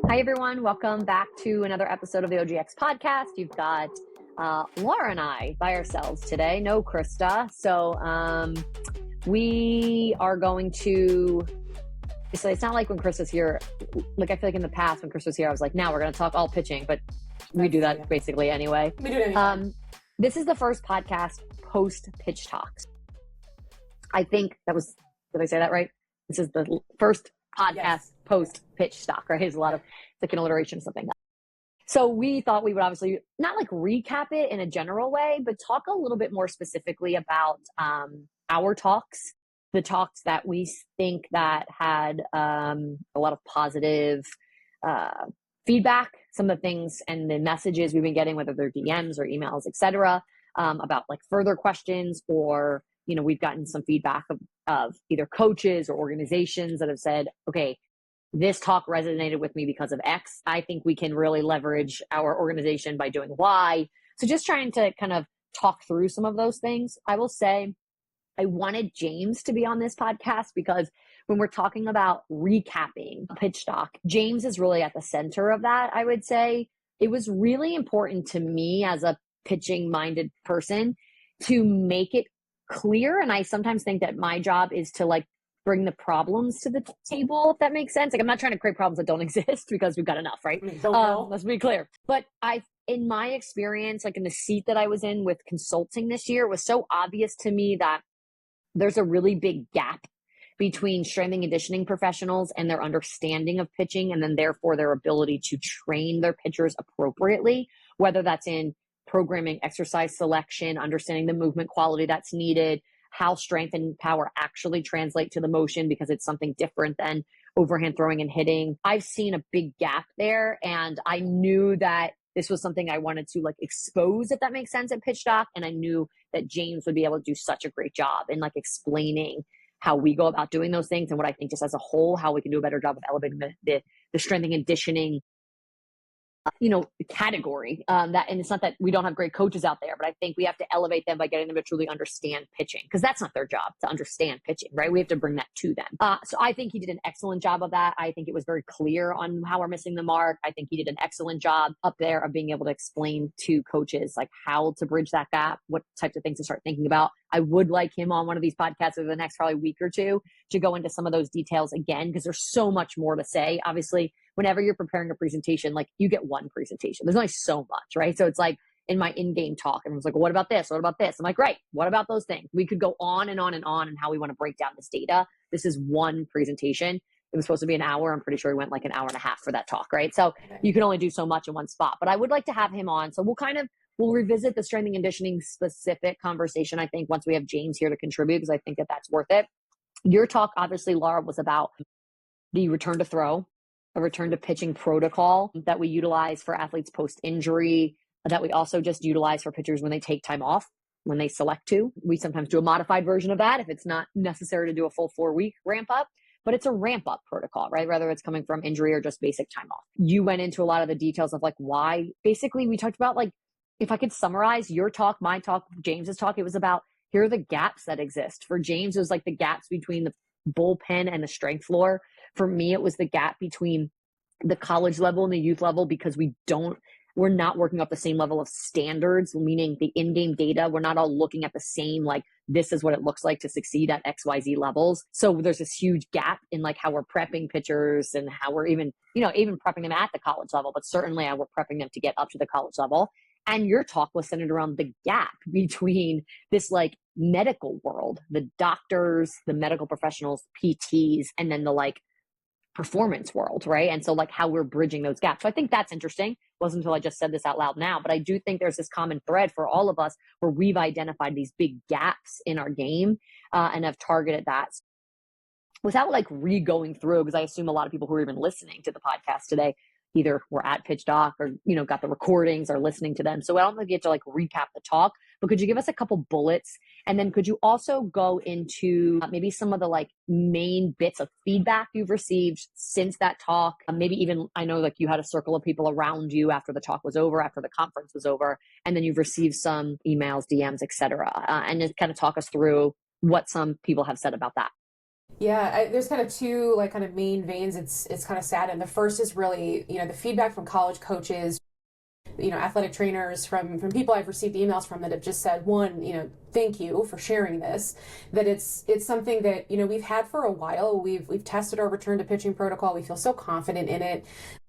Hi, everyone. Welcome back to another episode of the OGX Podcast. You've got Laura and I by ourselves today. No Krista. So we are going to... So it's not like when Chris was here. Like I feel like in the past when Chris was here, I was like, now we're going to talk all pitching. But we do that basically anyway. We do it anyway. This is the first podcast post Pitchstock. I think that was... Did I say that right? This is the first podcast post Pitchstock, right? It's a lot of, it's like an alliteration or something. So we thought we would obviously not like recap it in a general way, but talk a little bit more specifically about our talks, the talks that we think that had a lot of positive feedback, some of the things and the messages we've been getting, whether they're DMs or emails, etc., about like further questions, or you know, we've gotten some feedback of either coaches or organizations that have said, okay, this talk resonated with me because of X. I think we can really leverage our organization by doing Y. So just trying to kind of talk through some of those things. I will say I wanted James to be on this podcast because when we're talking about recapping Pitchstock, James is really at the center of that, I would say. It was really important to me as a pitching-minded person to make it clear. And I sometimes think that my job is to like bring the problems to the table, if that makes sense. Like I'm not trying to create problems that don't exist because we've got enough, right? Let's be clear. But in my experience, like in the seat that I was in with consulting this year, it was so obvious to me that there's a really big gap between strength and conditioning professionals and their understanding of pitching, and then therefore their ability to train their pitchers appropriately, whether that's in programming, exercise selection, understanding the movement quality that's needed, how strength and power actually translate to the motion because it's something different than overhand throwing and hitting. I've seen a big gap there, and I knew that this was something I wanted to like expose, if that makes sense, at Pitchstock. And I knew that James would be able to do such a great job in like explaining how we go about doing those things and what I think just as a whole, how we can do a better job of elevating the strength and conditioning category. And it's not that we don't have great coaches out there, but I think we have to elevate them by getting them to truly understand pitching, because that's not their job to understand pitching, right? We have to bring that to them. So I think he did an excellent job of that. I think it was very clear on how we're missing the mark. I think he did an excellent job up there of being able to explain to coaches like how to bridge that gap, what types of things to start thinking about. I would like him on one of these podcasts over the next probably week or two to go into some of those details again, because there's so much more to say. Obviously, whenever you're preparing a presentation, like you get one presentation. There's only so much, right? So it's like in my in-game talk, everyone's like, well, what about this? What about this? I'm like, right. What about those things? We could go on and on and on and how we want to break down this data. This is one presentation. It was supposed to be an hour. I'm pretty sure we went like an hour and a half for that talk, right? So you can only do so much in one spot, but I would like to have him on. So we'll revisit the strength and conditioning specific conversation, I think, once we have James here to contribute, because I think that that's worth it. Your talk, obviously, Laura, was about the return to throw, a return to pitching protocol that we utilize for athletes post-injury, that we also just utilize for pitchers when they take time off, when they select to. We sometimes do a modified version of that if it's not necessary to do a full 4-week ramp up, but it's a ramp up protocol, right? Whether it's coming from injury or just basic time off. You went into a lot of the details of like why. Basically, we talked about like, if I could summarize your talk, my talk, James's talk, it was about here are the gaps that exist. For James, it was like the gaps between the bullpen and the strength floor. For me, it was the gap between the college level and the youth level, because we're not working up the same level of standards, meaning the in-game data. We're not all looking at the same, like, this is what it looks like to succeed at XYZ levels. So there's this huge gap in like how we're prepping pitchers and how we're even prepping them at the college level, but certainly how we're prepping them to get up to the college level. And your talk was centered around the gap between this like medical world, the doctors, the medical professionals, PTs, and then the like performance world, right? And so like how we're bridging those gaps. So I think that's interesting. It wasn't until I just said this out loud now, but I do think there's this common thread for all of us where we've identified these big gaps in our game and have targeted that. Without like re-going through, because I assume a lot of people who are even listening to the podcast today either were at Pitchstock or, got the recordings or listening to them. So I don't think you have to like recap the talk, but could you give us a couple bullets? And then could you also go into maybe some of the like main bits of feedback you've received since that talk? Maybe even, I know like you had a circle of people around you after the talk was over, after the conference was over, and then you've received some emails, DMs, etc. And just kind of talk us through what some people have said about that. Yeah, there's kind of two like kind of main veins. It's kind of sad, and the first is really, the feedback from college coaches, athletic trainers, from people I've received emails from that have just said, one, thank you for sharing this, that it's something that we've had for a while. We've tested our return to pitching protocol. We feel so confident in it.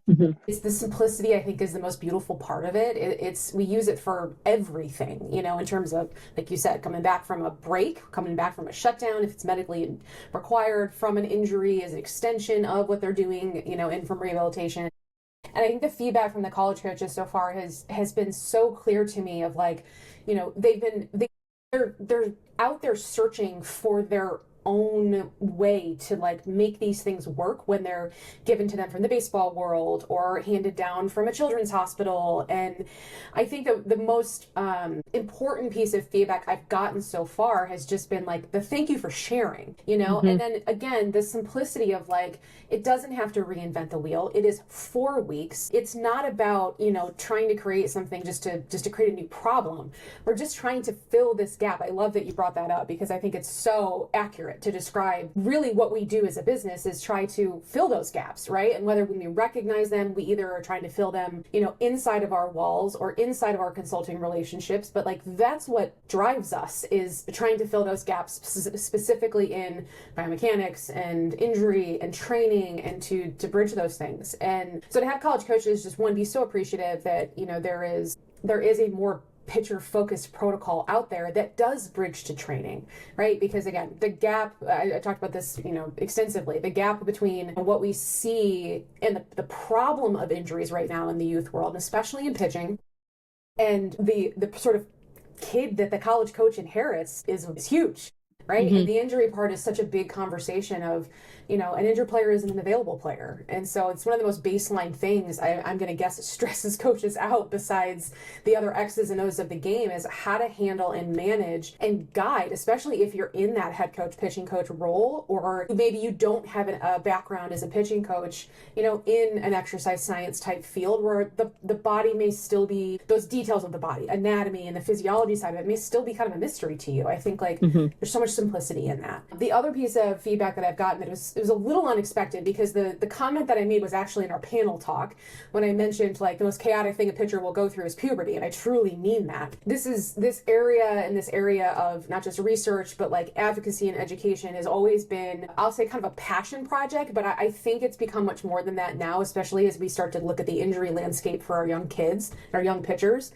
Mm-hmm. It's the simplicity, I think, is the most beautiful part of it. We use it for everything, in terms of, like you said, coming back from a break, coming back from a shutdown, if it's medically required, from an injury as an extension of what they're doing, in from rehabilitation. And I think the feedback from the college coaches so far has been so clear to me of like, they're out there searching for their own way to like make these things work when they're given to them from the baseball world or handed down from a children's hospital. And I think the most important piece of feedback I've gotten so far has just been like the thank you for sharing, Mm-hmm. and then again, the simplicity of like, it doesn't have to reinvent the wheel. It is 4 weeks. It's not about, trying to create something just to create a new problem. We're just trying to fill this gap. I love that you brought that up because I think it's so accurate to describe really what we do as a business is try to fill those gaps, right? And whether when we recognize them, we either are trying to fill them, inside of our walls or inside of our consulting relationships, but like that's what drives us, is trying to fill those gaps specifically in biomechanics and injury and training, and to bridge those things. And so to have college coaches just one be so appreciative that there is a more pitcher focused protocol out there that does bridge to training, right? Because again, the gap, I talked about this, extensively, the gap between what we see and the problem of injuries right now in the youth world, especially in pitching, and the sort of kid that the college coach inherits is huge. Right. Mm-hmm. And the injury part is such a big conversation of, an injured player isn't an available player. And so it's one of the most baseline things I'm going to guess it stresses coaches out, besides the other X's and O's of the game, is how to handle and manage and guide, especially if you're in that head coach, pitching coach role, or maybe you don't have a background as a pitching coach, in an exercise science type field where the body may still be, those details of the body, anatomy and the physiology side of it may still be kind of a mystery to you. I think Mm-hmm. there's so much simplicity in that. The other piece of feedback that I've gotten, it was a little unexpected, because the comment that I made was actually in our panel talk when I mentioned like the most chaotic thing a pitcher will go through is puberty, and I truly mean that. This area of not just research but like advocacy and education has always been, I'll say, kind of a passion project, but I think it's become much more than that now, especially as we start to look at the injury landscape for our young kids, our young pitchers.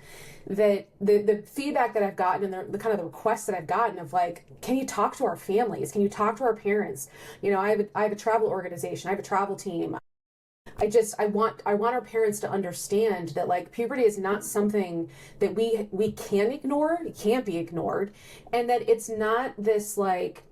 That the feedback that I've gotten and the kind of the requests that I've gotten of like, can you talk to our families? Can you talk to our parents? I have a travel organization. I have a travel team. I want our parents to understand that like puberty is not something that we can ignore. It can't be ignored, and that it's not this like,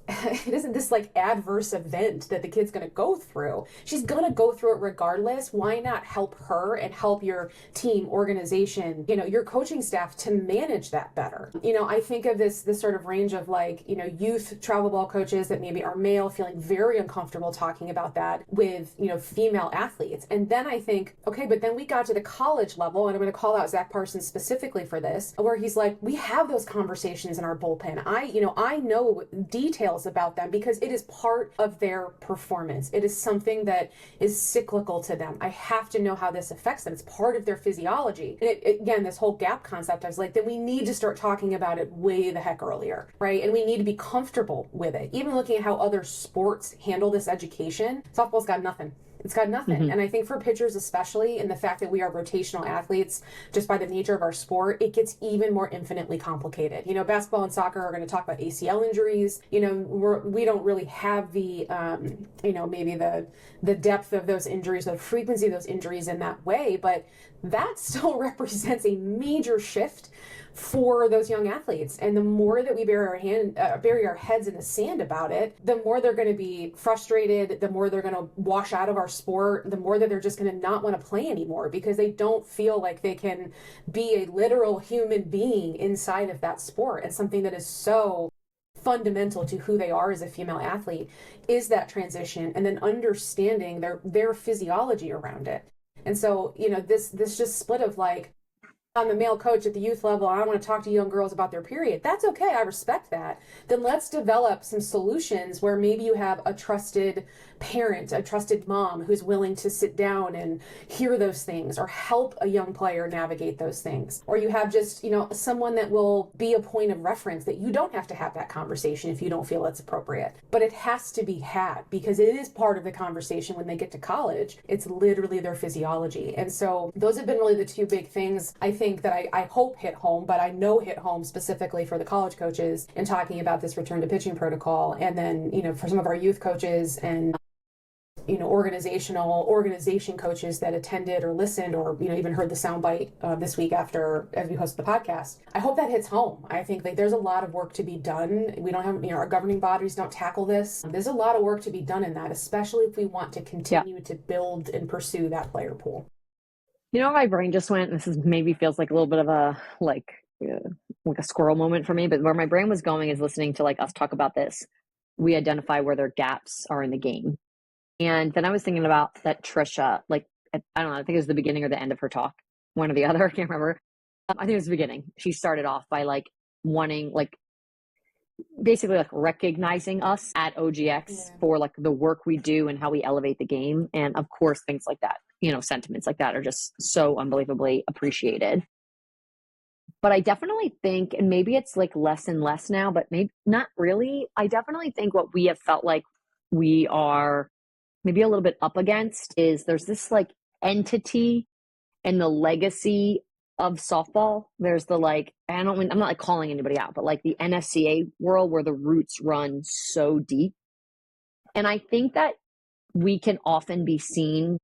it isn't this like adverse event that the kid's going to go through. She's going to go through it regardless. Why not help her and help your team, organization, your coaching staff to manage that better? I think of this sort of range of like, youth travel ball coaches that maybe are male, feeling very uncomfortable talking about that with, female athletes. And then I think, okay, but then we got to the college level, and I'm going to call out Zach Parsons specifically for this, where he's like, we have those conversations in our bullpen. I know details about them because it is part of their performance. It is something that is cyclical to them. I have to know how this affects them. It's part of their physiology. And again, this whole gap concept, I was like, then we need to start talking about it way the heck earlier, right? And we need to be comfortable with it. Even looking at how other sports handle this education, softball's got nothing. It's got nothing. Mm-hmm. And I think for pitchers especially, and the fact that we are rotational athletes, just by the nature of our sport, it gets even more infinitely complicated. Basketball and soccer are going to talk about ACL injuries. We don't really have the, maybe the depth of those injuries, the frequency of those injuries in that way, but that still represents a major shift for those young athletes. And the more that we bury our heads in the sand about it, the more they're going to be frustrated, the more they're going to wash out of our sport, the more that they're just going to not want to play anymore because they don't feel like they can be a literal human being inside of that sport. And something that is so fundamental to who they are as a female athlete is that transition, and then understanding their physiology around it. And so, this just split of like, I'm a male coach at the youth level. I want to talk to young girls about their period. That's okay. I respect that. Then let's develop some solutions where maybe you have a trusted parent, a trusted mom who's willing to sit down and hear those things or help a young player navigate those things. Or you have just, someone that will be a point of reference that you don't have to have that conversation if you don't feel it's appropriate. But it has to be had because it is part of the conversation when they get to college. It's literally their physiology. And so those have been really the two big things I think that I hope hit home, but I know hit home specifically for the college coaches in talking about this return to pitching protocol. And then, for some of our youth coaches and organization coaches that attended or listened or even heard the soundbite this week as we hosted the podcast. I hope that hits home. I think there's a lot of work to be done. We don't have our governing bodies don't tackle this. There's a lot of work to be done in that, especially if we want to continue to build and pursue that player pool. My brain just went, this is maybe feels like a little bit of a like a squirrel moment for me, but where my brain was going is listening to us talk about this. We identify where their gaps are in the game. And then I was thinking about that Trisha, I don't know, I think it was the beginning or the end of her talk, one or the other, I can't remember. I think it was the beginning. She started off by wanting, basically recognizing us at OGX for the work we do and how we elevate the game. And of course, things like that, sentiments like that are just so unbelievably appreciated. But I definitely think, and maybe it's less and less now, but maybe not really. I definitely think what we have felt like we are maybe a little bit up against is there's this entity and the legacy of softball. There's the I'm not calling anybody out, but the NSCA world where the roots run so deep. And I think that we can often be seen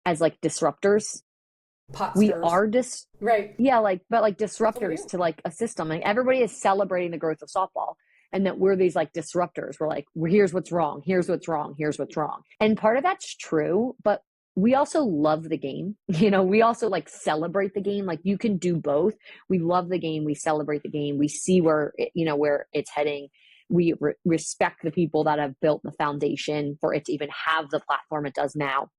as disruptors. We are right. Yeah, but disruptors to a system. Everybody is celebrating the growth of softball. And that we're these disruptors. We're here's what's wrong. Here's what's wrong. Here's what's wrong. And part of that's true, but we also love the game. We also celebrate the game. You can do both. We love the game. We celebrate the game. We see where it's heading. We respect the people that have built the foundation for it to even have the platform it does now.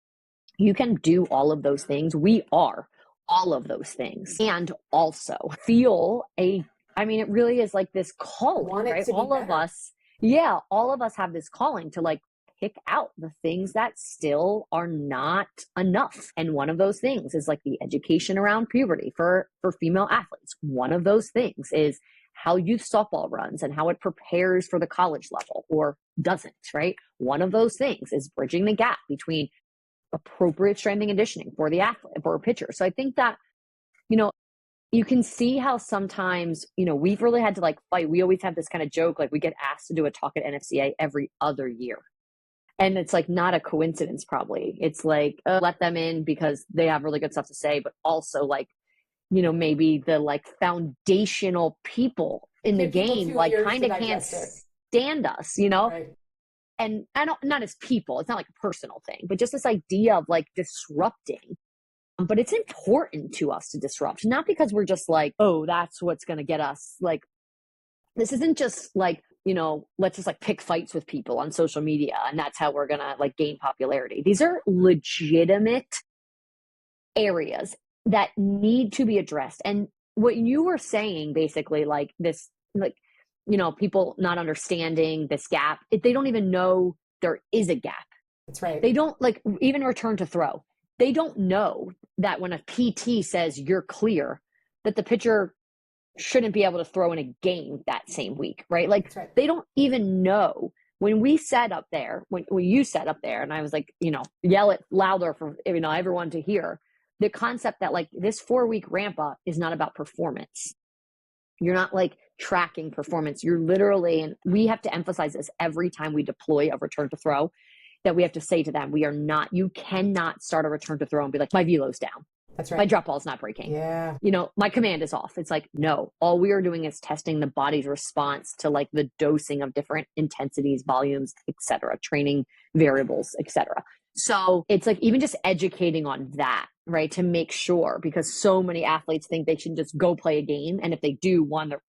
You can do all of those things. We are all of those things and also feel it really is this calling, right? All of us have this calling to pick out the things that still are not enough. And one of those things is the education around puberty for female athletes. One of those things is how youth softball runs and how it prepares for the college level or doesn't, right? One of those things is bridging the gap between appropriate strength and conditioning for the athlete, for a pitcher. So I think that, you can see how sometimes, we've really had to fight. We always have this kind of joke, we get asked to do a talk at NFCA every other year. And it's not a coincidence, probably. It's let them in because they have really good stuff to say, but also maybe the foundational people in the game, kind of can't stand us, Right. And I don't, not as people, it's not a personal thing, but just this idea of disrupting. But it's important to us to disrupt, not because we're just oh, that's what's going to get us. This isn't just let's just pick fights with people on social media and that's how we're going to gain popularity. These are legitimate areas that need to be addressed. And what you were saying, basically, this, people not understanding this gap, they don't even know there is a gap. That's right. They don't even return to throw. They don't know that when a PT says you're clear, that the pitcher shouldn't be able to throw in a game that same week, right? Right. They don't even know. When we sat up there, when you sat up there and I was yell it louder for everyone to hear, the concept that this 4-week ramp up is not about performance. You're not tracking performance. You're literally, and we have to emphasize this every time we deploy a return to throw, that we have to say to them, you cannot start a return to throw and be my velo's down. That's right. My drop ball's not breaking. Yeah. My command is off. It's no, all we are doing is testing the body's response to the dosing of different intensities, volumes, etc., training variables, etc. So it's even just educating on that, right? To make sure, because so many athletes think they should just go play a game. And if they do, one, they're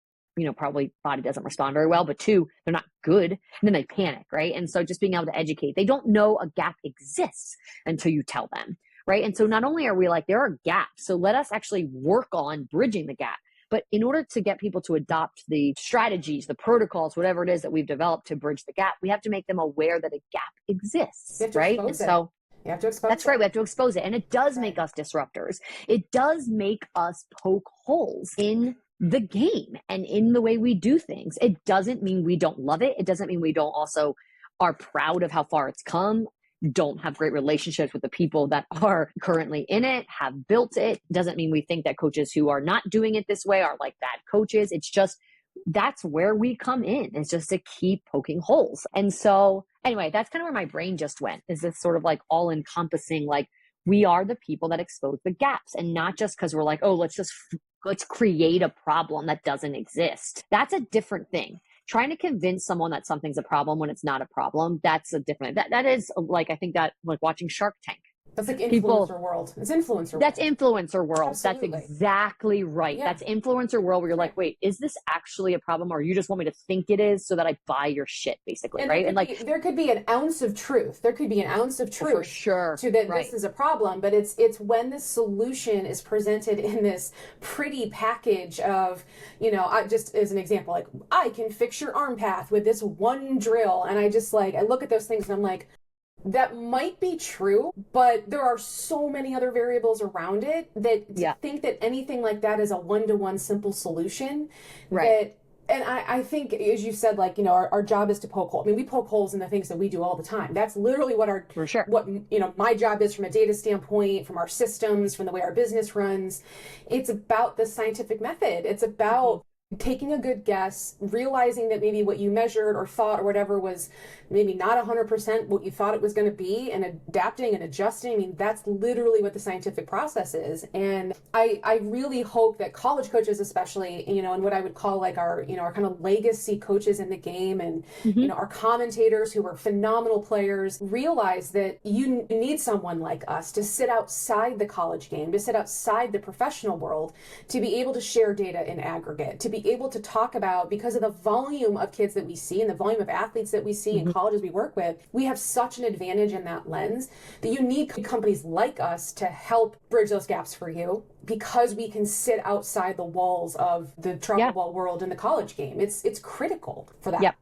probably body doesn't respond very well, but 2, they're not good. And then they panic, right? And so just being able to educate, they don't know a gap exists until you tell them. right? And so not only are we like, there are gaps, so let us actually work on bridging the gap. But in order to get people to adopt the strategies, the protocols, whatever it is that we've developed to bridge the gap, we have to make them aware that a gap exists, right? And so you have to expose that's it. right. We have to expose it. And it does make us disruptors. It does make us poke holes in the game and in the way we do things. It doesn't mean we don't love it. It doesn't mean we don't also are proud of how far it's come, don't have great relationships with the people that are currently in it, have built it. Doesn't mean we think that coaches who are not doing it this way are like bad coaches. It's just, that's where we come in. It's just to keep poking holes. And so anyway, that's kind of where my brain just went, is this sort of like all encompassing, like we are the people that expose the gaps, and not just because we're like, oh, let's create a problem that doesn't exist. That's a different thing. Trying to convince someone that something's a problem when it's not a problem, that's a different, that is like, I think that like watching Shark Tank. That's like influencer world. It's influencer world. That's influencer world. Absolutely. That's exactly right. Yeah. That's influencer world where you're like, wait, is this actually a problem? Or you just want me to think it is so that I buy your shit, basically, right? And like, there could be an ounce of truth. There could be an ounce of truth for sure to that this is a problem, but it's when the solution is presented in this pretty package of, I just as an example, like I can fix your arm path with this one drill, and I just like I look at those things and I'm like, that might be true, but there are so many other variables around it that to think that anything like that is a one-to-one simple solution. Right. And I think, as you said, like, our job is to poke holes. I mean, we poke holes in the things that we do all the time. That's literally what my job is from a data standpoint, from our systems, from the way our business runs. It's about the scientific method. It's about taking a good guess, realizing that maybe what you measured or thought or whatever was maybe not 100% what you thought it was going to be, and adapting and adjusting. I mean, that's literally what the scientific process is. And I really hope that college coaches, especially, and what I would call like our kind of legacy coaches in the game, and, our commentators who are phenomenal players, realize that you need someone like us to sit outside the college game, to sit outside the professional world, to be able to share data in aggregate, to be able to talk about, because of the volume of kids that we see and the volume of athletes that we see in colleges we work with, we have such an advantage in that lens that you need companies like us to help bridge those gaps for you, because we can sit outside the walls of the travel ball world and the college game. It's critical for that.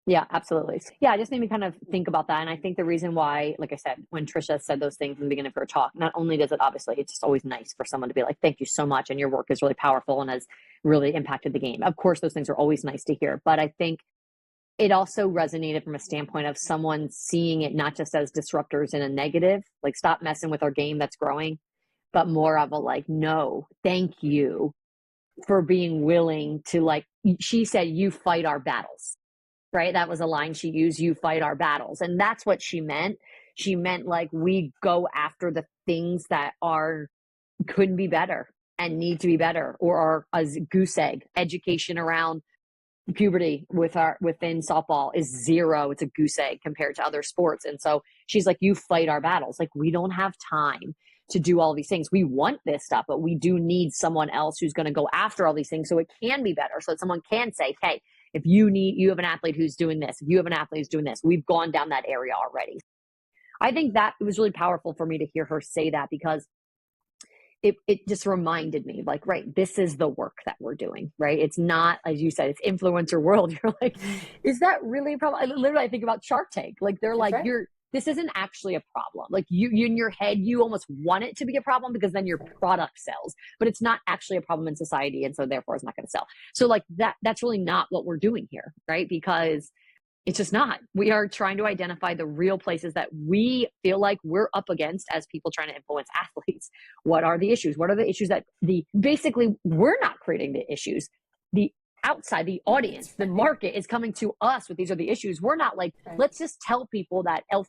Yeah, absolutely. Yeah, it just made me kind of think about that. And I think the reason why, like I said, when Trisha said those things in the beginning of her talk, not only does it obviously, it's just always nice for someone to be like, thank you so much, and your work is really powerful and has really impacted the game. Of course, those things are always nice to hear. But I think it also resonated from a standpoint of someone seeing it not just as disruptors in a negative, like stop messing with our game that's growing, but more of a like, no, thank you for being willing to, like, she said, you fight our battles. Right? That was a line she used, you fight our battles. And that's what she meant. She meant like we go after the things that could be better and need to be better, or are a goose egg. Education around puberty within softball is zero. It's a goose egg compared to other sports. And so she's like, you fight our battles. Like, we don't have time to do all these things. We want this stuff, but we do need someone else who's going to go after all these things so it can be better. So that someone can say, hey, if you have an athlete who's doing this, if you have an athlete who's doing this, we've gone down that area already. I think that it was really powerful for me to hear her say that, because it just reminded me, like, right, this is the work that we're doing, right? It's not, as you said, it's influencer world. You're like, is that really a problem? I think about Shark Tank. Like, they're like, this isn't actually a problem. Like, you in your head, you almost want it to be a problem because then your product sells, but it's not actually a problem in society. And so therefore it's not going to sell. So like that's really not what we're doing here, right? Because it's just not. We are trying to identify the real places that we feel like we're up against as people trying to influence athletes. What are the issues? What are the issues that basically we're not creating the issues. The outside, the audience, the market is coming to us with, these are the issues. We're not like, let's just tell people that L4,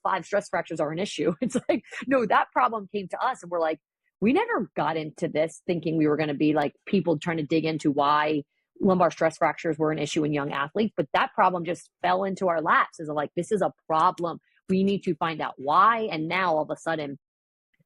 L5 stress fractures are an issue. It's like, no, that problem came to us. And we're like, we never got into this thinking we were going to be like people trying to dig into why lumbar stress fractures were an issue in young athletes. But that problem just fell into our laps as like, this is a problem. We need to find out why. And now all of a sudden,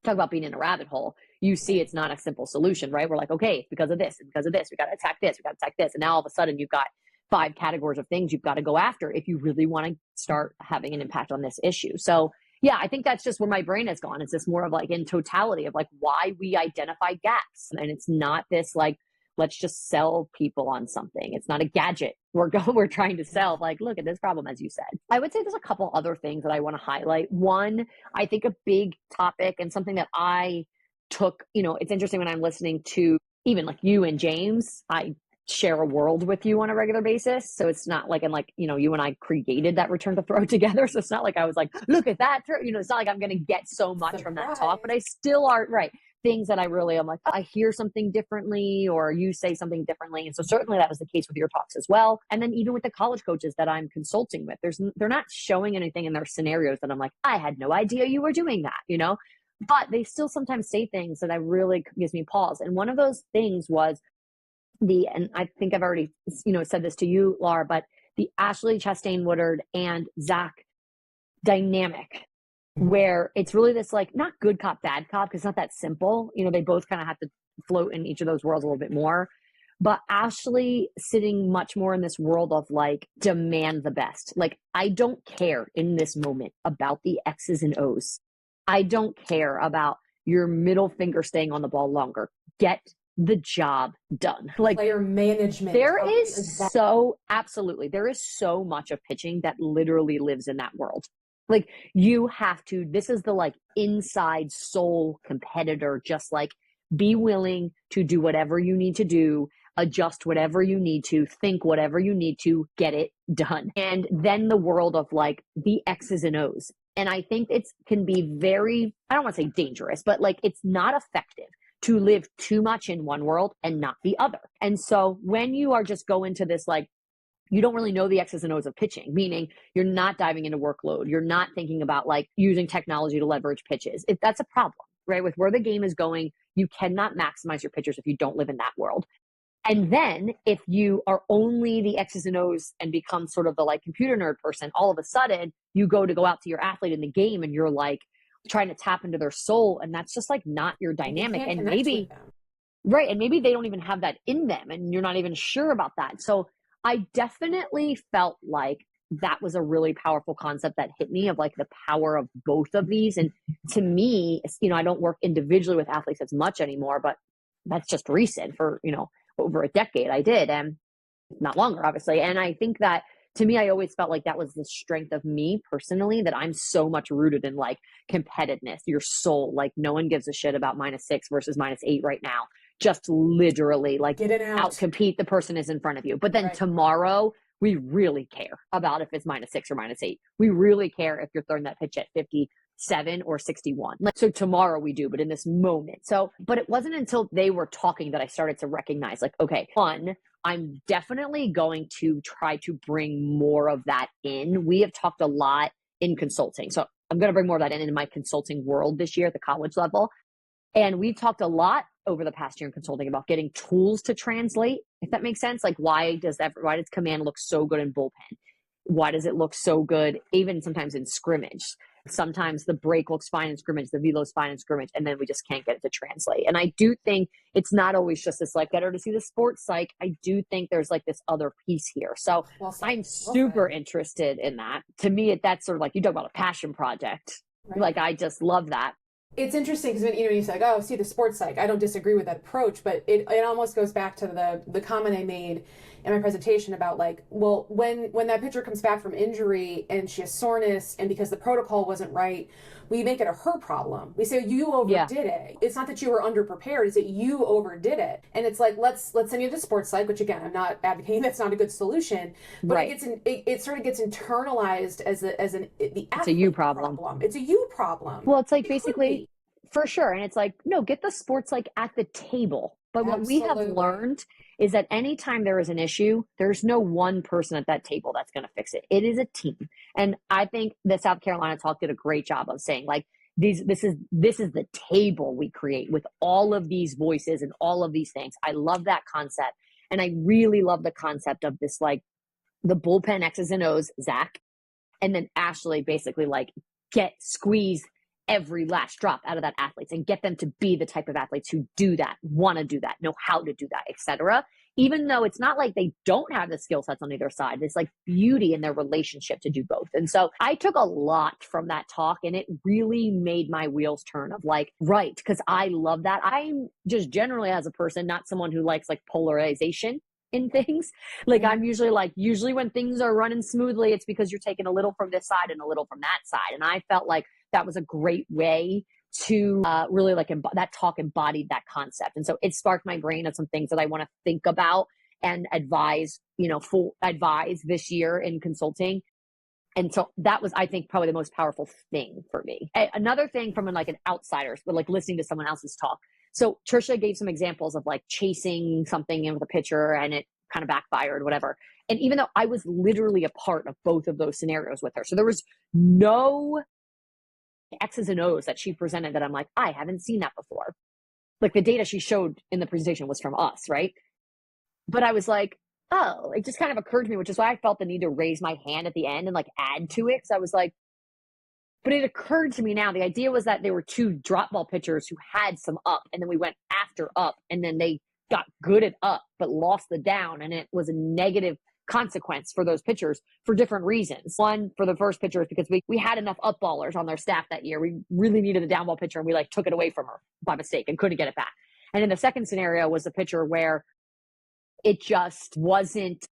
talk about being in a rabbit hole. You see, it's not a simple solution, right? We're like, okay, it's because of this, we got to attack this, we got to attack this. And now all of a sudden you've got 5 categories of things you've got to go after if you really want to start having an impact on this issue. So Yeah, I think that's just where my brain has gone. It's just more of like in totality of like why we identify gaps. And it's not this like, let's just sell people on something. It's not a gadget we're trying to sell. Like, look at this problem, as you said. I would say there's a couple other things that I want to highlight. One, I think a big topic and something that I took, it's interesting when I'm listening to even like you and James, I share a world with you on a regular basis. So it's not like, you and I created that return to throw together. So it's not like I was like, look at that. It's not like I'm going to get so much from that talk, but I still are right. Things that I'm like, I hear something differently or you say something differently. And so certainly that was the case with your talks as well. And then even with the college coaches that I'm consulting with, they're not showing anything in their scenarios that I'm like, I had no idea you were doing that, but they still sometimes say things that I really gives me pause. And one of those things was and I think I've already, said this to you, Laura, but the Ashley Chastain Woodard and Zach dynamic, where it's really this like, not good cop, bad cop, because it's not that simple. They both kind of have to float in each of those worlds a little bit more. But Ashley sitting much more in this world of like, demand the best. Like, I don't care in this moment about the X's and O's. I don't care about your middle finger staying on the ball longer. Get the job done. Like player management. There is so much of pitching that literally lives in that world. Like you have to, this is the like inside soul competitor, just like be willing to do whatever you need to do, adjust whatever you need to, think whatever you need to, get it done. And then the world of like the X's and O's. And I think it can be very, I don't want to say dangerous, but like it's not effective to live too much in one world and not the other. And so when you are just go into this, like, you don't really know the X's and O's of pitching, meaning you're not diving into workload. You're not thinking about like using technology to leverage pitches. If that's a problem, right? With where the game is going, you cannot maximize your pitchers if you don't live in that world. And then if you are only the X's and O's and become sort of the like computer nerd person, all of a sudden you go out to your athlete in the game and you're like, trying to tap into their soul, and that's just like not your dynamic. And maybe right, and maybe they don't even have that in them and you're not even sure about that. So I definitely felt like that was a really powerful concept that hit me of like the power of both of these. And to me, I don't work individually with athletes as much anymore, but that's just recent. For over a decade I did, and not longer obviously. And I think that to me, I always felt like that was the strength of me personally, that I'm so much rooted in like competitiveness, your soul. Like no one gives a shit about -6 versus -8 right now. Just literally like out compete the person is in front of you. But then tomorrow we really care about if it's -6 or -8. We really care if you're throwing that pitch at 57 or 61. So tomorrow we do, but in this moment. So, but it wasn't until they were talking that I started to recognize like, okay, I'm definitely going to try to bring more of that in. We have talked a lot in consulting. So I'm going to bring more of that in my consulting world this year at the college level. And we've talked a lot over the past year in consulting about getting tools to translate, if that makes sense. Like why does command look so good in bullpen? Why does it look so good even sometimes in scrimmage? Sometimes the break looks fine in scrimmage, the velo's fine in scrimmage, and then we just can't get it to translate. And I do think it's not always just this like get her to see the sports psych. I do think there's like this other piece here. So I'm super interested in that. To me, that's sort of like you talk about a passion project. Right. Like I just love that. It's interesting because when you say, oh, see the sports psych, I don't disagree with that approach, but it almost goes back to the comment I made in my presentation about like, well, when that pitcher comes back from injury and she has soreness and because the protocol wasn't right, we make it a her problem. We say you overdid it. It's not that you were underprepared, it's that you overdid it. And it's like, let's send you to sports psych, which again, I'm not advocating that's not a good solution, but it sort of gets internalized as the it's a you problem. It's a you problem. Well, it's like basically for sure. And it's like, no, get the sports like at the table. But what we have learned is that anytime there is an issue, there's no one person at that table that's going to fix it. It is a team. And I think the South Carolina talk did a great job of saying like, this is the table we create with all of these voices and all of these things. I love that concept. And I really love the concept of this, like the bullpen X's and O's, Zach, and then Ashley basically like squeeze every last drop out of that athlete and get them to be the type of athletes who do that, want to do that, know how to do that, etc. even though it's not like they don't have the skill sets on either side, there's like beauty in their relationship to do both. And so I took a lot from that talk, and it really made my wheels turn of like, right, because I love that. I'm just generally as a person, not someone who likes like polarization in things. Like I'm usually when things are running smoothly, it's because you're taking a little from this side and a little from that side. And I felt like that was a great way to really like that talk embodied that concept. And so it sparked my brain of some things that I want to think about and advise, advise this year in consulting. And so that was, I think, probably the most powerful thing for me. Another thing from like an outsider, but like listening to someone else's talk. So Trisha gave some examples of like chasing something in with a pitcher and it kind of backfired, whatever. And even though I was literally a part of both of those scenarios with her, so there was no X's and O's that she presented that I'm like, I haven't seen that before. Like the data she showed in the presentation was from us, right? But I was like, oh, it just kind of occurred to me, which is why I felt the need to raise my hand at the end and like add to it. So I was like, but it occurred to me now, the idea was that there were two drop ball pitchers who had some up, and then we went after up, and then they got good at up, but lost the down. And it was a negative consequence for those pitchers for different reasons. One, for the first pitcher is because we had enough up ballers on their staff that year. We really needed a down ball pitcher, and we like took it away from her by mistake and couldn't get it back. And then the second scenario was a pitcher where it just wasn't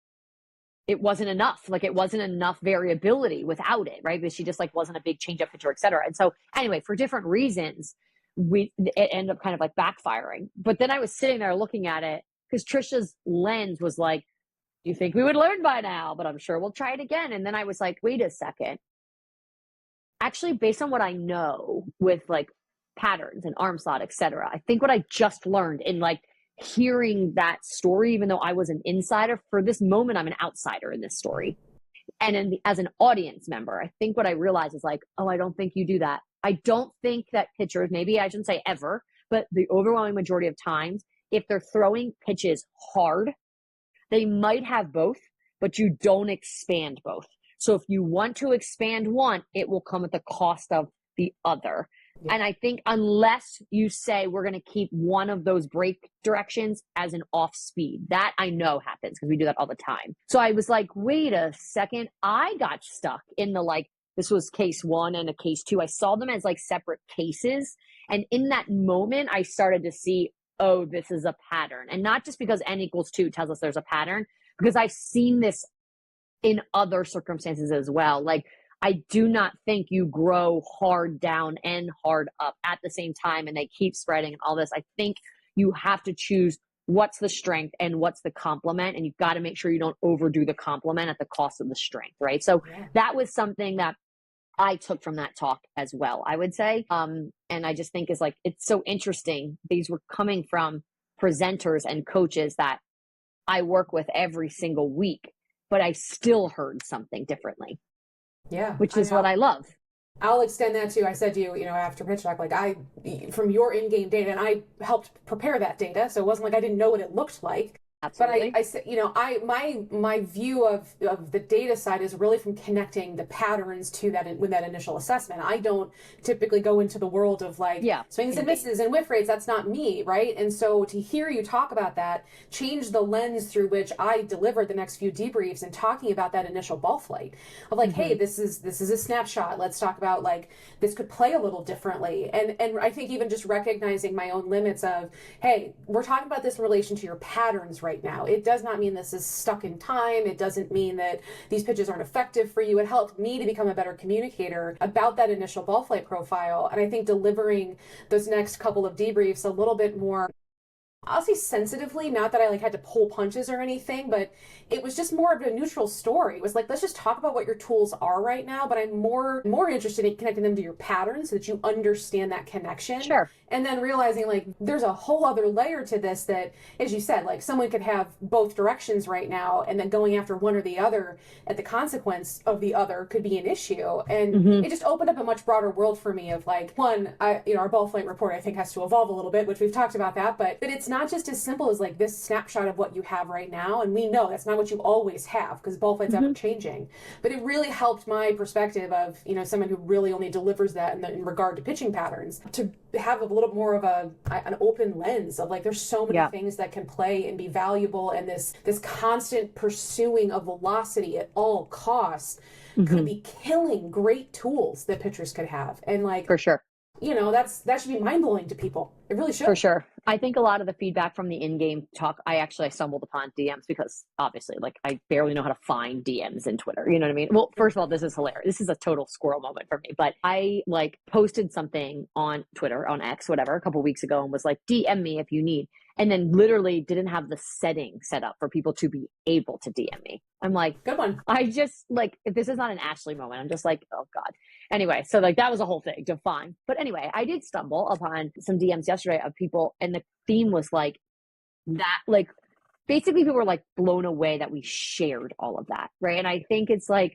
enough. Like it wasn't enough variability without it, right? Because she just like wasn't a big changeup pitcher, et cetera. And so anyway, for different reasons, it ended up kind of like backfiring. But then I was sitting there looking at it because Trisha's lens was like, do you think we would learn by now? But I'm sure we'll try it again. And then I was like, wait a second. Actually, based on what I know with like patterns and arm slot, et cetera, I think what I just learned in like hearing that story, even though I was an insider, for this moment, I'm an outsider in this story. And as an audience member, I think what I realized is like, oh, I don't think you do that. I don't think that pitchers, maybe I shouldn't say ever, but the overwhelming majority of times, if they're throwing pitches hard, they might have both, but you don't expand both. So if you want to expand one, it will come at the cost of the other. Yeah. And I think unless you say we're going to keep one of those brake directions as an off speed, that I know happens because we do that all the time. So I was like, wait a second. I got stuck in the like, this was case one and a case two. I saw them as like separate cases. And in that moment, I started to see, oh, this is a pattern. And not just because n equals 2 tells us there's a pattern, because I've seen this in other circumstances as well. Like, I do not think you grow hard down and hard up at the same time and they keep spreading and all this. I think you have to choose what's the strength and what's the complement. And you've got to make sure you don't overdo the complement at the cost of the strength, right? So that was something that I took from that talk as well, I would say. And I just think is like, it's so interesting. These were coming from presenters and coaches that I work with every single week, but I still heard something differently. Yeah. Which is what I love. I'll extend that to, I said to you, after Pitchstock, like from your in-game data, and I helped prepare that data, so it wasn't like I didn't know what it looked like. Absolutely. But I said, my view of the data side is really from connecting the patterns to that with that initial assessment. I don't typically go into the world of like swings and misses and whiff rates. That's not me, right? And so to hear you talk about that, change the lens through which I delivered the next few debriefs and talking about that initial ball flight of like, hey, this is a snapshot. Let's talk about like this could play a little differently. And I think even just recognizing my own limits of, hey, we're talking about this in relation to your patterns right now. It does not mean this is stuck in time. It doesn't mean that these pitches aren't effective for you. It helped me to become a better communicator about that initial ball flight profile. And I think delivering those next couple of debriefs a little bit more, I'll say sensitively, not that I like had to pull punches or anything, but it was just more of a neutral story. It was like, let's just talk about what your tools are right now, but I'm more interested in connecting them to your patterns so that you understand that connection. Sure. And then realizing like there's a whole other layer to this that, as you said, like someone could have both directions right now and then going after one or the other at the consequence of the other could be an issue. And it just opened up a much broader world for me of like, one, our ball flight report I think has to evolve a little bit, which we've talked about that, but it's not just as simple as like this snapshot of what you have right now. And we know that's not what you always have because ball flight's ever changing. But it really helped my perspective of, someone who really only delivers that in regard to pitching patterns, to have a little more of an open lens of like, there's so many things that can play and be valuable. And this constant pursuing of velocity at all costs could be killing great tools that pitchers could have. And like, for sure. That should be mind-blowing to people. It really should. For sure. I think a lot of the feedback from the in-game talk, I stumbled upon DMs because obviously, like, I barely know how to find DMs in Twitter. You know what I mean? Well, first of all, this is hilarious. This is a total squirrel moment for me. But I, posted something on Twitter, on X, whatever, a couple weeks ago and was like, DM me if you need. And then literally didn't have the setting set up for people to be able to DM me. I'm like, good one. I just, if this is not an Ashley moment, I'm just like, oh God. Anyway, so that was a whole thing to find. But anyway, I did stumble upon some DMs yesterday of people, and the theme was basically people were blown away that we shared all of that, right? And I think it's right,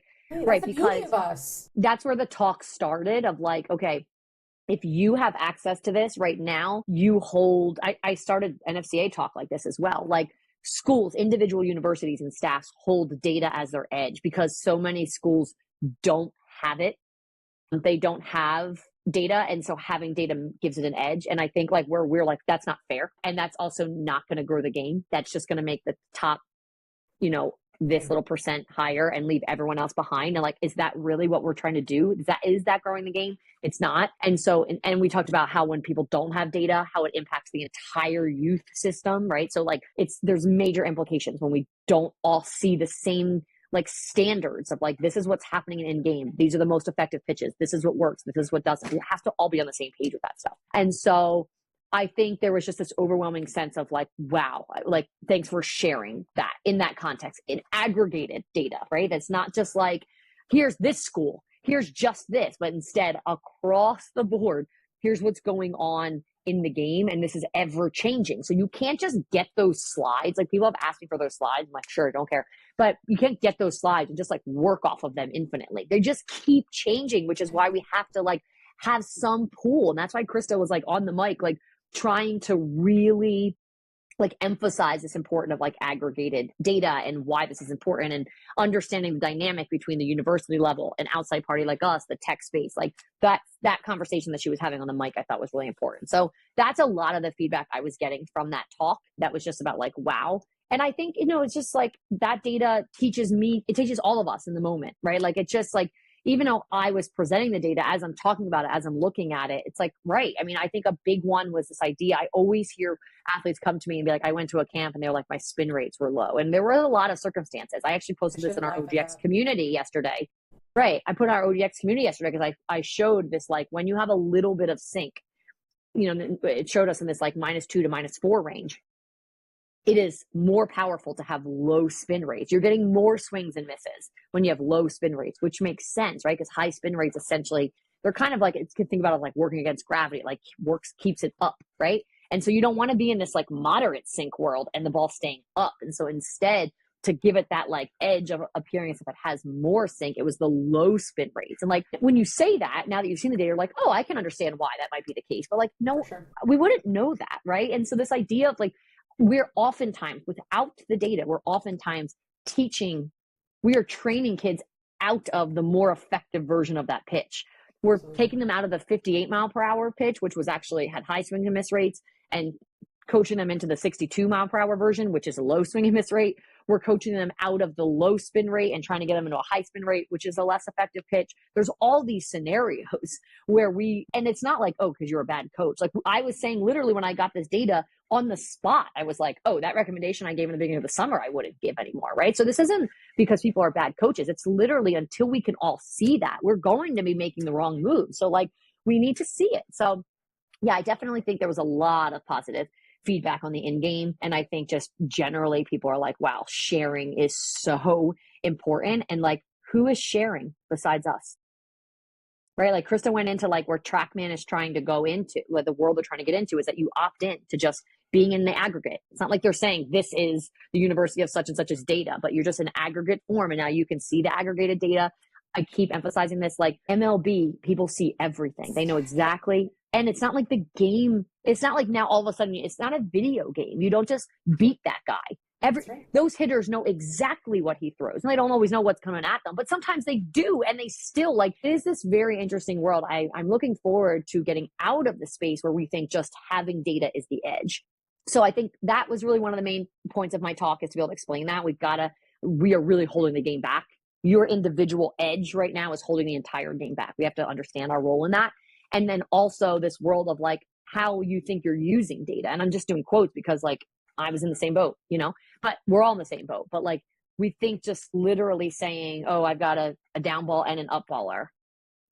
because that's where the talk started of okay, if you have access to this right now, you hold, I started NFCA talk like this as well. Schools, individual universities and staffs hold data as their edge because so many schools don't have it. They don't have data. And so having data gives it an edge. And I think we're that's not fair. And that's also not going to grow the game. That's just going to make the top, this little percent higher and leave everyone else behind. And is that really what we're trying to do? Is that growing the game? It's not. And so, and we talked about how when people don't have data, how it impacts the entire youth system, right? So there's major implications when we don't all see the same standards of this is what's happening in game. These are the most effective pitches. This is what works. This is what doesn't. We have to all be on the same page with that stuff. And so I think there was just this overwhelming sense of wow, thanks for sharing that in that context, in aggregated data, right? That's not just here's this school, here's just this, but instead across the board, here's what's going on in the game. And this is ever changing. So you can't just get those slides. People have asked me for those slides. I'm sure, don't care, but you can't get those slides and just work off of them infinitely. They just keep changing, which is why we have to have some pool. And that's why Krista was on the mic, trying to really emphasize this importance of aggregated data and why this is important and understanding the dynamic between the university level and outside party like us, the tech space, that conversation that she was having on the mic, I thought was really important. So that's a lot of the feedback I was getting from that talk. That was just about wow. And I think, it's just that data teaches all of us in the moment, right? It's just even though I was presenting the data as I'm talking about it, as I'm looking at it, it's right. I mean, I think a big one was this idea. I always hear athletes come to me and be I went to a camp and they're my spin rates were low. And there were a lot of circumstances. I actually posted this in our OGX community yesterday. Right. I put our OGX community yesterday because I showed this, when you have a little bit of sync, it showed us in this -2 to -4 range. It is more powerful to have low spin rates. You're getting more swings and misses when you have low spin rates, which makes sense, right? Because high spin rates, essentially, they're kind of you can think about it working against gravity, keeps it up, right? And so you don't want to be in this moderate sync world and the ball staying up. And so instead, to give it that edge of appearing as if it has more sync, it was the low spin rates. And when you say that, now that you've seen the data, you're oh, I can understand why that might be the case. But no, we wouldn't know that, right? And so this idea of we're oftentimes, without the data, we're oftentimes we are training kids out of the more effective version of that pitch. We're taking them out of the 58 mile per hour pitch, which was actually had high swing and miss rates, and coaching them into the 62 mile per hour version, which is a low swing and miss rate. We're coaching them out of the low spin rate and trying to get them into a high spin rate, which is a less effective pitch. There's all these scenarios where and it's not oh, because you're a bad coach. I was saying literally when I got this data on the spot, I was oh, that recommendation I gave in the beginning of the summer, I wouldn't give anymore, right? So this isn't because people are bad coaches. It's literally until we can all see that, we're going to be making the wrong moves. So we need to see it. So yeah, I definitely think there was a lot of positive feedback on the in-game. And I think just generally people are wow, sharing is so important. And who is sharing besides us? Right? Krista went into where TrackMan is trying to go into, what the world they're trying to get into is that you opt in to just being in the aggregate. It's not they're saying this is the university of such and such's data, but you're just in aggregate form. And now you can see the aggregated data. I keep emphasizing this, like MLB, people see everything. They know exactly. And it's not like the game, it's not like now all of a sudden, it's not a video game. You don't just beat that guy. Those hitters know exactly what he throws, and they don't always know what's coming at them, but sometimes they do, and they still, like, it is this very interesting world. I'm looking forward to getting out of the space where we think just having data is the edge. So I think that was really one of the main points of my talk, is to be able to explain that we are really holding the game back. Your individual edge right now is holding the entire game back. We have to understand our role in that. And then also this world of like how you think you're using data. And I'm just doing quotes because like I was in the same boat, but we're all in the same boat. But like we think just literally saying, oh, I've got a down ball and an up baller,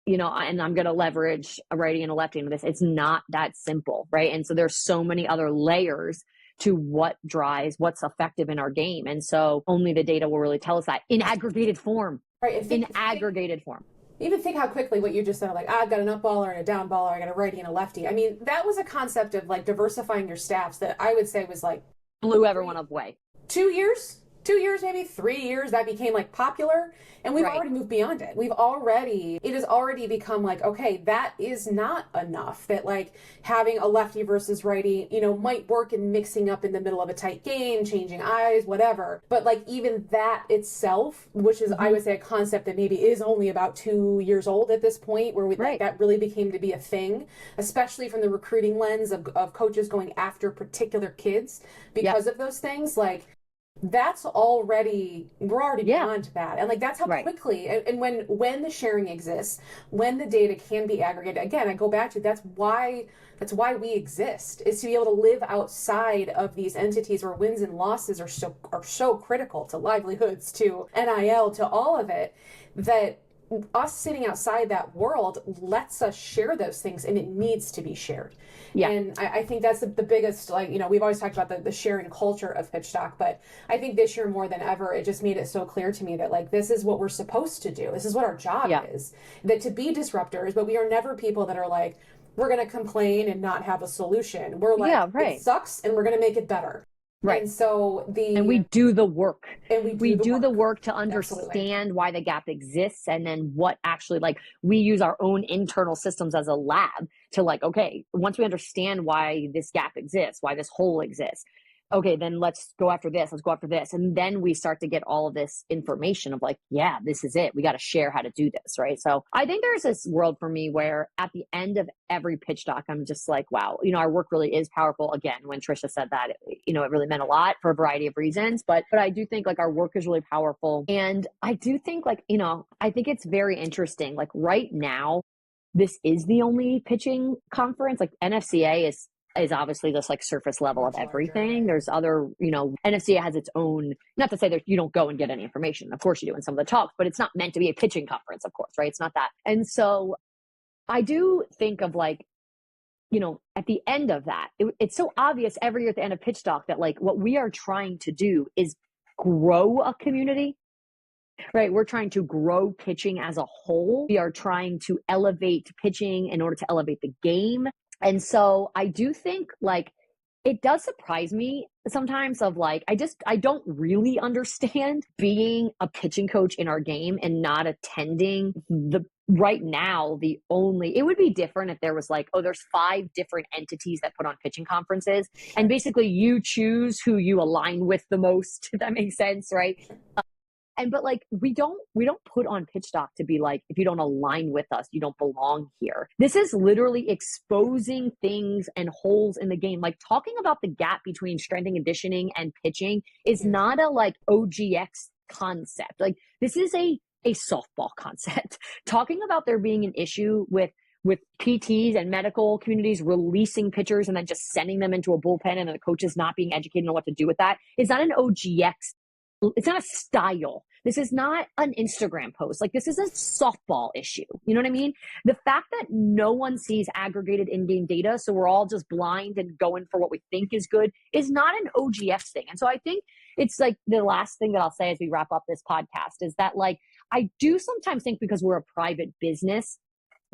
and I'm going to leverage a righty and a lefty into this. It's not that simple, right? And so there's so many other layers to what drives what's effective in our game. And so only the data will really tell us that in aggregated form, right? Aggregated form. Even think how quickly what you just said, like, I've got an up baller and a down baller, I got a righty and a lefty. I mean, that was a concept of like diversifying your staffs that I would say was like blew everyone away. 2 years, maybe 3 years, that became like popular, and we've already moved beyond it. It has already become like, okay, that is not enough. That like having a lefty versus righty, might work in mixing up in the middle of a tight game, changing eyes, whatever. But like even that itself, which is I would say a concept that maybe is only about 2 years old at this point, where like, that really became to be a thing, especially from the recruiting lens of coaches going after particular kids because of those things. Like, we're already beyond that. And like, that's how quickly, and when the sharing exists, when the data can be aggregated, again, I go back to, that's why we exist, is to be able to live outside of these entities where wins and losses are so critical to livelihoods, to NIL, to all of it, that us sitting outside that world lets us share those things, and it needs to be shared. Yeah. And I think that's the biggest, like, we've always talked about the sharing culture of Pitchstock, but I think this year more than ever, it just made it so clear to me that like, this is what we're supposed to do. This is what our job is, that to be disruptors, but we are never people that are like, we're going to complain and not have a solution. We're like, it sucks and we're going to make it better. Right. And so we do the work. And we do the work to understand why the gap exists, and then what actually, like, we use our own internal systems as a lab to like, okay, once we understand why this gap exists, why this hole exists, okay, then let's go after this. And then we start to get all of this information of like, yeah, this is it. We got to share how to do this. Right. So I think there's this world for me where at the end of every pitch doc, I'm just like, wow, our work really is powerful. Again, when Trisha said that, it really meant a lot for a variety of reasons, but I do think like our work is really powerful. And I do think like, I think it's very interesting. Like right now, this is the only pitching conference. Like NFCA is obviously just like surface level of everything. There's other, NFCA has its own, not to say that you don't go and get any information. Of course you do in some of the talks, but it's not meant to be a pitching conference, of course, right? It's not that. And so I do think of like, at the end of that, it's so obvious every year at the end of Pitch Talk that like what we are trying to do is grow a community, right? We're trying to grow pitching as a whole. We are trying to elevate pitching in order to elevate the game. And so I do think like it does surprise me sometimes of like, I don't really understand being a pitching coach in our game and not attending right now, it would be different if there was like, oh, there's 5 different entities that put on pitching conferences and basically you choose who you align with the most. If that makes sense, right? But like, we don't put on Pitchstock to be like, if you don't align with us, you don't belong here. This is literally exposing things and holes in the game. Like talking about the gap between strength and conditioning and pitching is not a like OGX concept. Like this is a softball concept. Talking about there being an issue with PTs and medical communities releasing pitchers and then just sending them into a bullpen and the coaches not being educated on what to do with that is not an OGX. It's not a style. This is not an Instagram post. Like this is a softball issue. You know what I mean? The fact that no one sees aggregated in-game data, so we're all just blind and going for what we think is good, is not an OGX thing. And so I think it's like the last thing that I'll say as we wrap up this podcast is that like, I do sometimes think because we're a private business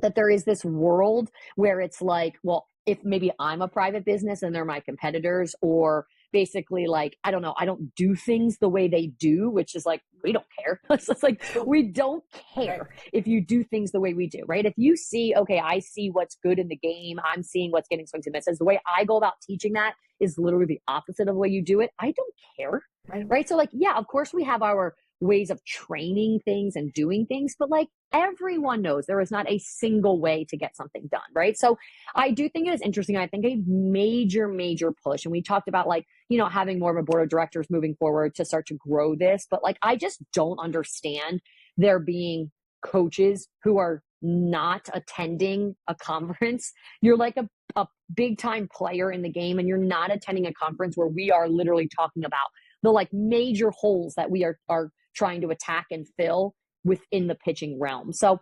that there is this world where it's like, well, if maybe I'm a private business and they're my competitors, or basically like, I don't know, I don't do things the way they do, which is like, we don't care. It's just like, we don't care if you do things the way we do, right? If you see, okay, I see what's good in the game, I'm seeing what's getting swings and misses. The way I go about teaching that is literally the opposite of the way you do it. I don't care, right? So like, yeah, of course we have our ways of training things and doing things, but like everyone knows there is not a single way to get something done, right? So I do think it is interesting. I think a major push, and we talked about like, you know, having more of a board of directors moving forward to start to grow this, but like, I just don't understand there being coaches who are not attending a conference. You're like a big time player in the game and you're not attending a conference where we are literally talking about the like major holes that we are trying to attack and fill within the pitching realm. So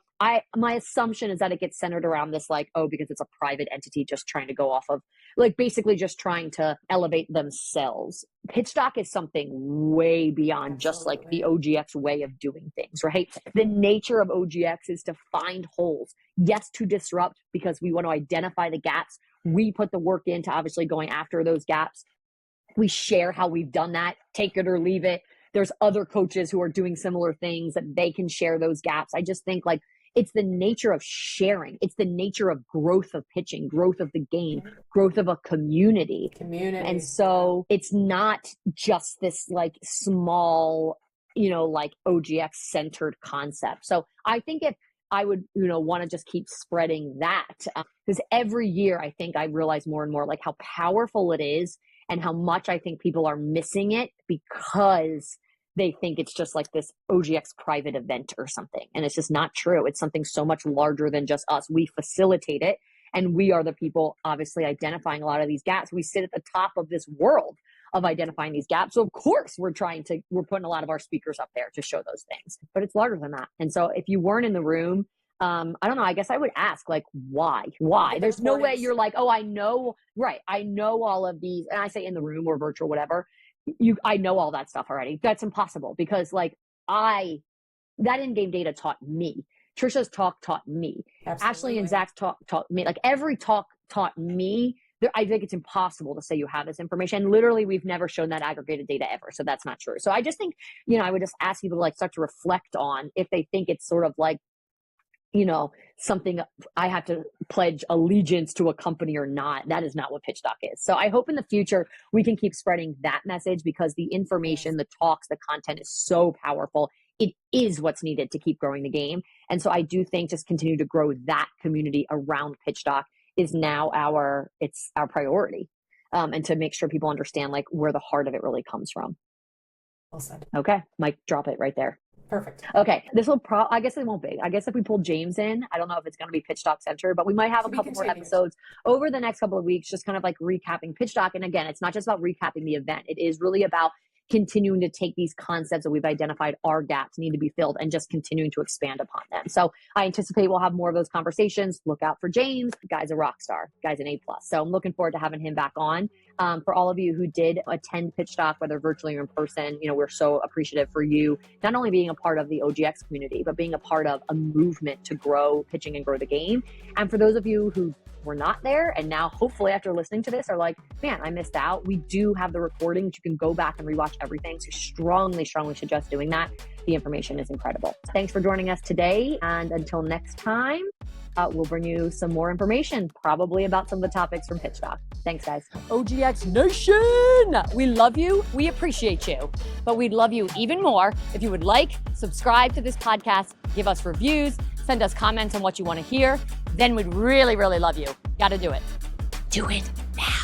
my assumption is that it gets centered around this like, oh, because it's a private entity just trying to go off of like basically just trying to elevate themselves. Pitchstock is something way beyond just like the OGX way of doing things, right? The nature of OGX is to find holes. Yes, to disrupt because we want to identify the gaps. We put the work into obviously going after those gaps. We share how we've done that, take it or leave it. There's other coaches who are doing similar things that they can share those gaps. I just think like it's the nature of sharing. It's the nature of growth of pitching, growth of the game, growth of a community. And so it's not just this like small, you know, like OGX centered concept. So I think if I would, you know, want to just keep spreading that because every year I think I realize more and more like how powerful it is and how much I think people are missing it because they think it's just like this OGX private event or something. And it's just not true. It's something so much larger than just us. We facilitate it. And we are the people obviously identifying a lot of these gaps. We sit at the top of this world of identifying these gaps. So of course we're putting a lot of our speakers up there to show those things, but it's larger than that. And so if you weren't in the room, I don't know, I guess I would ask like, why? There's no way you're like, oh, I know all of these. And I say in the room or virtual, whatever, I know all that stuff already. That's impossible because like that in-game data taught me. Trisha's talk taught me. Absolutely. Ashley and Zach's talk taught me. Like every talk taught me. I think it's impossible to say you have this information. Literally, we've never shown that aggregated data ever. So that's not true. So I just think, you know, I would just ask people to like start to reflect on if they think it's sort of like, you know, something I have to pledge allegiance to a company or not. That is not what Pitchstock is. So I hope in the future we can keep spreading that message because the information, the talks, the content is so powerful. It is what's needed to keep growing the game. And so I do think just continue to grow that community around Pitchstock is now our priority. And to make sure people understand like where the heart of it really comes from. Well said. Okay. Mike, drop it right there. Perfect. Okay. This will I guess it won't be. I guess if we pull James in, I don't know if it's going to be Pitchstock Center, but we might have a couple more episodes over the next couple of weeks, just kind of like recapping Pitchstock. And again, it's not just about recapping the event. It is really about continuing to take these concepts that we've identified our gaps need to be filled and just continuing to expand upon them. So I anticipate we'll have more of those conversations. Look out for James. The guy's a rock star. The guy's an A+. So I'm looking forward to having him back on. For all of you who did attend Pitchstock, whether virtually or in person, you know, we're so appreciative for you, not only being a part of the OGX community, but being a part of a movement to grow pitching and grow the game. And for those of you who were not there and now hopefully after listening to this are like, man, I missed out. We do have the recordings. You can go back and rewatch everything. So strongly suggest doing that. The information is incredible. Thanks for joining us today. And until next time, we'll bring you some more information, probably about some of the topics from Pitchstock. Thanks, guys. OGX Nation! We love you. We appreciate you. But we'd love you even more if you would like, subscribe to this podcast, give us reviews, send us comments on what you want to hear. Then we'd really, really love you. Got to do it. Do it now.